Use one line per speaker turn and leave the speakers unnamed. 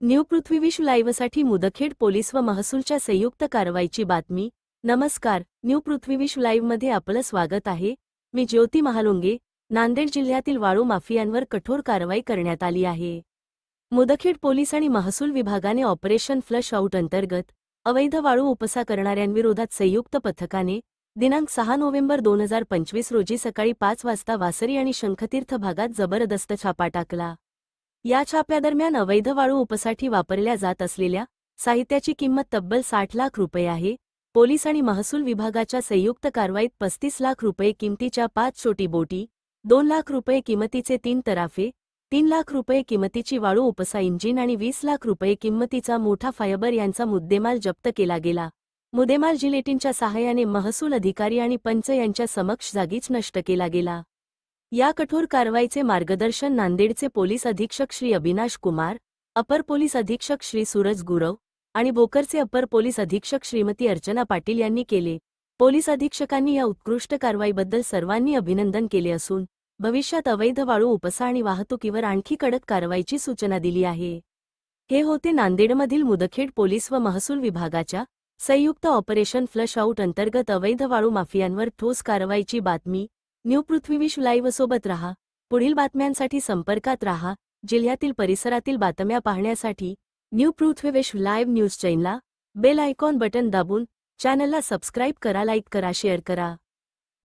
New पृथ्वी विश्व लाईव्हसाठी Mudkhed police व महसूलच्या संयुक्त कारवाईची बातमी। नमस्कार, न्यू पृथ्वी विश्व लाईव्हमध्ये आपलं स्वागत आहे। मी ज्योती महालुंगे। नांदेड जिल्ह्यातील वाळू माफियांवर कठोर कारवाई करण्यात आली आहे। मुदखेड पोलीस आणि महसूल विभागाने ऑपरेशन फ्लश आउट अंतर्गत अवैध वाळू उपसा करणाऱ्यांविरोधात संयुक्त पथकाने दिनांक 6 नोव्हेंबर 2025 रोजी सकाळी 5 वाजता वासरी आणि शंखतीर्थ भागात जबरदस्त छापा टाकला। या छाप्यादरम्यान अवैध वाळू उपसाठी वापरल्या जात असलेल्या साहित्याची किंमत तब्बल 60 लाख रुपये आहे। पोलीस आणि महसूल विभागाच्या संयुक्त कारवाईत 35 लाख रुपये किमतीच्या 5 छोटी बोटी, 2 लाख रुपये किमतीचे 3 तराफे, 3 लाख रुपये किमतीची वाळू उपसा इंजिन आणि 20 लाख रुपये किमतीचा मोठा फायबर यांचा मुद्देमाल जप्त केला गेला। मुद्देमाल जिलेटिनच्या सहाय्याने महसूल अधिकारी आणि पंच यांच्या समक्ष जागीच नष्ट केला गेला। या कठोर कारवाईचे मार्गदर्शन नांदेडचे पोलीस अधीक्षक श्री अविनाश कुमार, अपर पोलीस अधीक्षक श्री सूरज गुरव आणि भोकरचे अपर पोलीस अधीक्षक श्रीमती अर्चना पाटील यांनी केले। पोलीस अधीक्षकांनी या उत्कृष्ट कारवाईबद्दल सर्वांनी अभिनंदन केले असून भविष्यात अवैध वाळू उपसा आणि वाहतुकीवर आणखी कडक कारवाईची सूचना दिली आहे। हे होते नांदेडमधील मुदखेड पोलीस व महसूल विभागाच्या संयुक्त ऑपरेशन फ्लश आउट अंतर्गत अवैध वाळू माफियांवर ठोस कारवाईची बातमी। न्यू पृथ्वी विश्व लाईव्ह सोबत रहा। पुढील बातम्यांसाठी संपर्कात रहा। जिल्ह्यातील परिसरातील बातम्या पाहण्यासाठी न्यू पृथ्वी विश्व लाईव्ह न्यूज चॅनलला बेल आयकॉन बटन दाबून चॅनलला सबस्क्राईब करा, लाईक करा, शेअर करा।